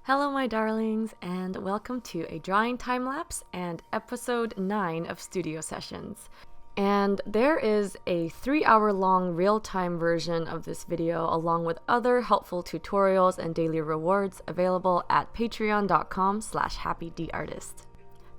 Hello, my darlings, and welcome to a drawing time lapse and episode 9 of Studio Sessions. And there is a 3-hour long real-time version of this video along with other helpful tutorials and daily rewards available at patreon.com/happydartist.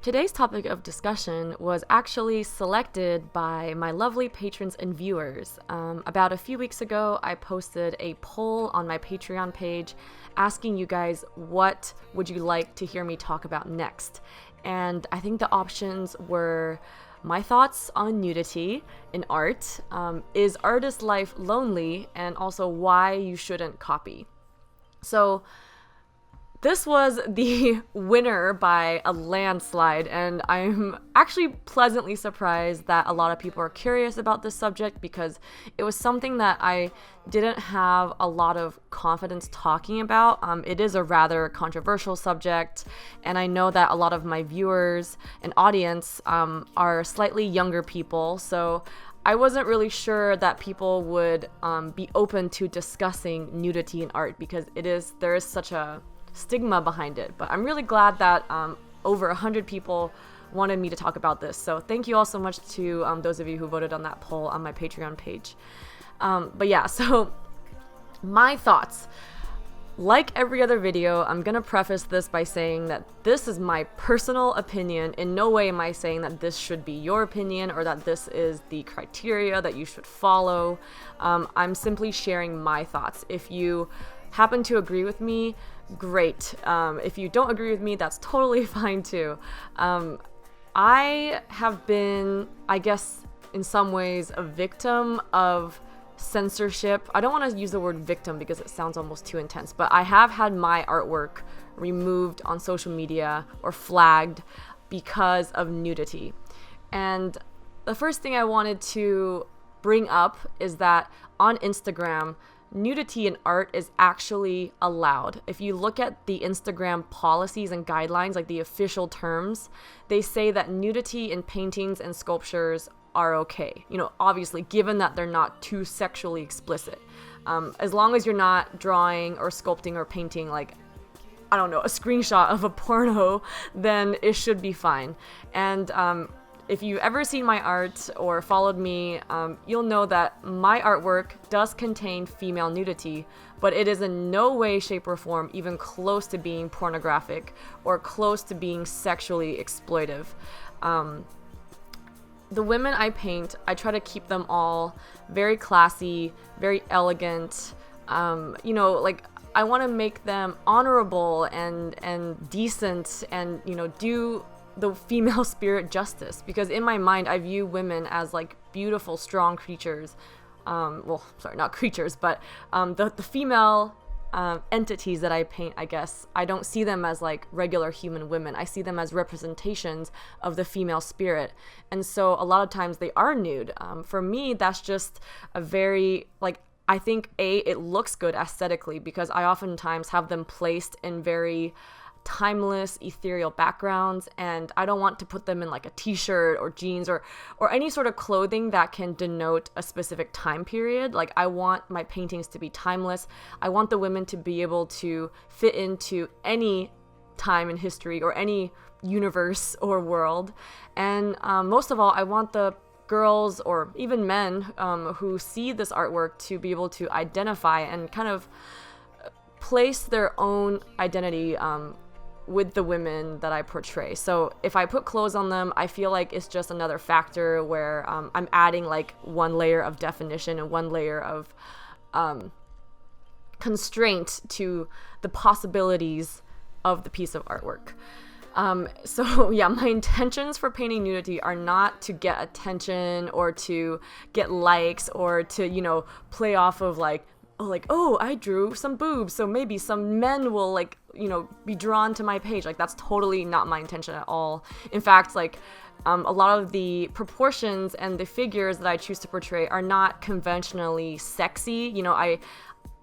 Today's topic of discussion was actually selected by my lovely patrons and viewers. About a few weeks ago, I posted a poll on my Patreon page asking you guys what would you like to hear me talk about next. And I think the options were my thoughts on nudity in art, is artist life lonely, and also why you shouldn't copy. So this was the winner by a landslide, and I'm actually pleasantly surprised that a lot of people are curious about this subject because it was something that I didn't have a lot of confidence talking about. It is a rather controversial subject, and I know that a lot of my viewers and audience are slightly younger people, so I wasn't really sure that people would be open to discussing nudity in art because there is such a stigma behind it. But I'm really glad that over 100 people wanted me to talk about this. So thank you all so much to those of you who voted on that poll on my Patreon page. But yeah, so my thoughts. Like every other video, I'm gonna preface this by saying that this is my personal opinion. In no way am I saying that this should be your opinion or that this is the criteria that you should follow. I'm simply sharing my thoughts. If you happen to agree with me, great. If you don't agree with me, that's totally fine too. I have been, I guess, in some ways, a victim of censorship. I don't want to use the word victim because it sounds almost too intense, but I have had my artwork removed on social media or flagged because of nudity. And the first thing I wanted to bring up is that on Instagram, nudity in art is actually allowed. If you look at the Instagram policies and guidelines, like the official terms, they say that nudity in paintings and sculptures are okay. You know, obviously, given that they're not too sexually explicit. As long as you're not drawing or sculpting or painting, like, I don't know, a screenshot of a porno, then it should be fine. And if you've ever seen my art or followed me, you'll know that my artwork does contain female nudity, but it is in no way, shape, or form even close to being pornographic or close to being sexually exploitive. The women I paint, I try to keep them all very classy, very elegant. You know, like, I want to make them honorable and decent and, you know, do the female spirit justice, because in my mind I view women as like beautiful, strong creatures. Well, sorry, not creatures, but the female entities that I paint, I guess, I don't see them as like regular human women. I see them as representations of the female spirit. And so a lot of times they are nude. For me, that's just a very, like, I think it looks good aesthetically because I oftentimes have them placed in very timeless, ethereal backgrounds, and I don't want to put them in like a t-shirt or jeans or any sort of clothing that can denote a specific time period. Like, I want my paintings to be timeless. I want the women to be able to fit into any time in history or any universe or world. And most of all, I want the girls or even men who see this artwork to be able to identify and kind of place their own identity with the women that I portray. So if I put clothes on them, I feel like it's just another factor where I'm adding like one layer of definition and one layer of constraint to the possibilities of the piece of artwork. So yeah, my intentions for painting nudity are not to get attention or to get likes or to, you know, play off of like, oh, I drew some boobs, so maybe some men will, like, you know, be drawn to my page. Like, that's totally not my intention at all. In fact, like, a lot of the proportions and the figures that I choose to portray are not conventionally sexy. You know, I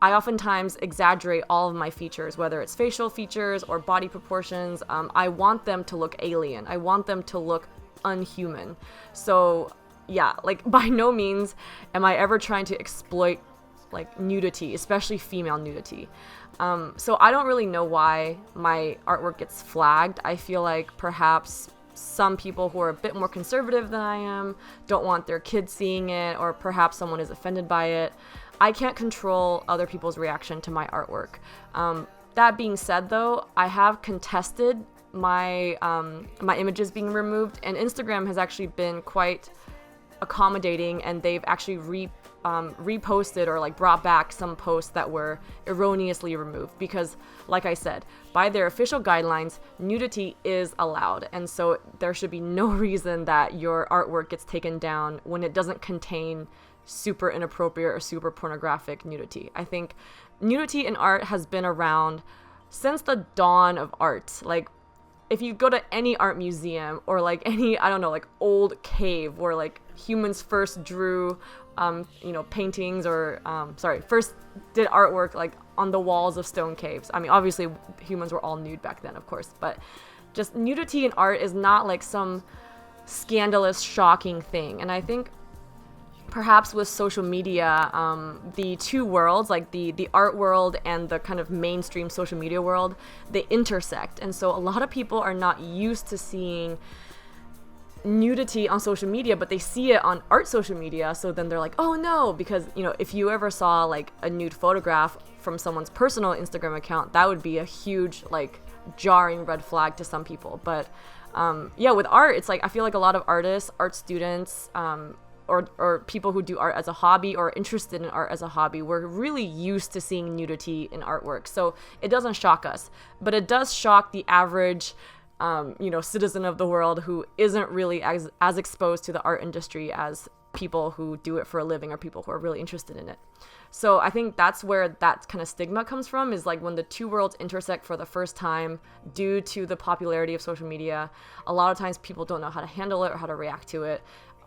oftentimes exaggerate all of my features, whether it's facial features or body proportions. I want them to look alien. I want them to look unhuman. So yeah, like, by no means am I ever trying to exploit like nudity, especially female nudity. So I don't really know why my artwork gets flagged. I feel like perhaps some people who are a bit more conservative than I am don't want their kids seeing it, or perhaps someone is offended by it. I can't control other people's reaction to my artwork. That being said, though, I have contested my my images being removed, and Instagram has actually been quite accommodating, and they've actually reposted or like brought back some posts that were erroneously removed, because like I said, by their official guidelines, nudity is allowed, and so there should be no reason that your artwork gets taken down when it doesn't contain super inappropriate or super pornographic nudity. I think nudity in art has been around since the dawn of art. Like, if you go to any art museum or like any, I don't know, like old cave where like humans first drew, paintings or, first did artwork like on the walls of stone caves. I mean, obviously humans were all nude back then, of course, but just nudity in art is not like some scandalous, shocking thing. And I think perhaps with social media, the two worlds, like the art world and the kind of mainstream social media world, they intersect. And so a lot of people are not used to seeing nudity on social media, but they see it on art social media. So then they're like, oh no, because, if you ever saw like a nude photograph from someone's personal Instagram account, that would be a huge, like, jarring red flag to some people. But with art, it's like, I feel like a lot of artists, art students, or people who do art as a hobby or interested in art as a hobby, we're really used to seeing nudity in artwork. So it doesn't shock us, but it does shock the average, citizen of the world who isn't really as exposed to the art industry as people who do it for a living or people who are really interested in it. So I think that's where that kind of stigma comes from, is like when the two worlds intersect for the first time due to the popularity of social media, a lot of times people don't know how to handle it or how to react to it.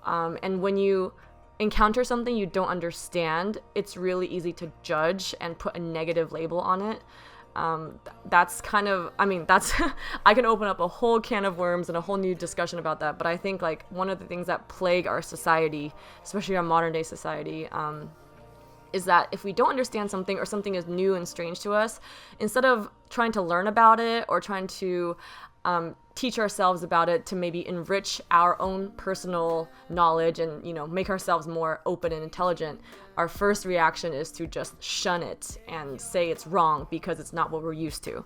And when you encounter something you don't understand, it's really easy to judge and put a negative label on it. That's kind of, that's, I can open up a whole can of worms and a whole new discussion about that. But I think like one of the things that plague our society, especially our modern day society, is that if we don't understand something or something is new and strange to us, instead of trying to learn about it or trying to teach ourselves about it to maybe enrich our own personal knowledge and, make ourselves more open and intelligent, our first reaction is to just shun it and say it's wrong because it's not what we're used to.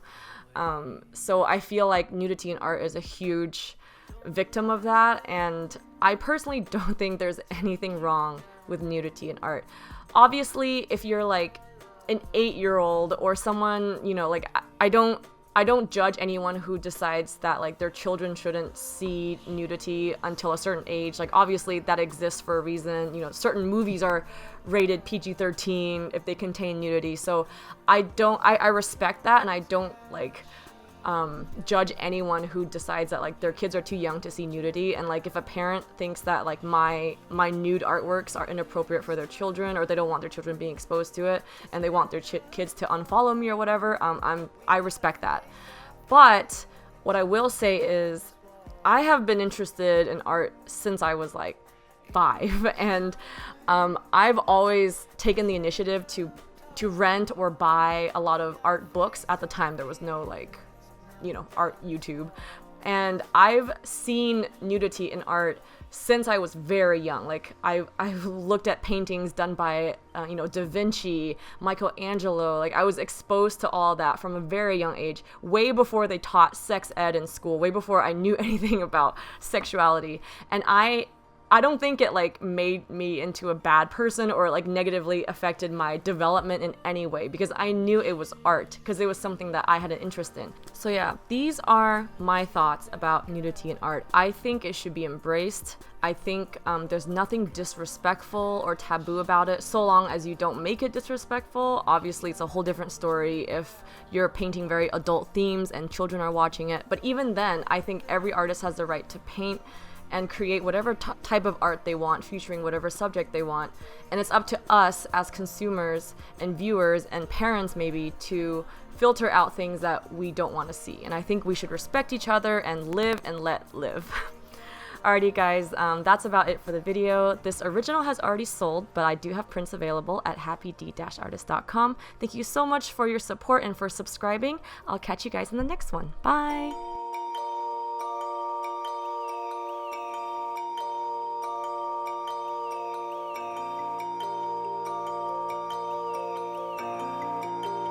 So I feel like nudity in art is a huge victim of that, and I personally don't think there's anything wrong with nudity in art. Obviously, if you're like an 8-year-old or someone, I don't judge anyone who decides that like their children shouldn't see nudity until a certain age. Like, obviously that exists for a reason. Certain movies are rated PG-13 if they contain nudity. So I respect that, and I don't like judge anyone who decides that like their kids are too young to see nudity. And like if a parent thinks that like my nude artworks are inappropriate for their children, or they don't want their children being exposed to it and they want their kids to unfollow me or whatever, I respect that. But what I will say is I have been interested in art since I was like 5, and I've always taken the initiative to rent or buy a lot of art books. At the time there was no like art YouTube, and I've seen nudity in art since I was very young. Like I've looked at paintings done by Da Vinci, Michelangelo. Like I was exposed to all that from a very young age, way before they taught sex ed in school, way before I knew anything about sexuality. And I don't think it like made me into a bad person or like negatively affected my development in any way, because I knew it was art, because it was something that I had an interest in. So yeah, these are my thoughts about nudity in art. I think it should be embraced. I think there's nothing disrespectful or taboo about it, so long as you don't make it disrespectful. Obviously, it's a whole different story if you're painting very adult themes and children are watching it. But even then, I think every artist has the right to paint and create whatever type of art they want, featuring whatever subject they want. And it's up to us as consumers and viewers and parents maybe to filter out things that we don't want to see. And I think we should respect each other and live and let live. Alrighty guys, that's about it for the video. This original has already sold, but I do have prints available at happyd-artist.com. Thank you so much for your support and for subscribing. I'll catch you guys in the next one. Bye!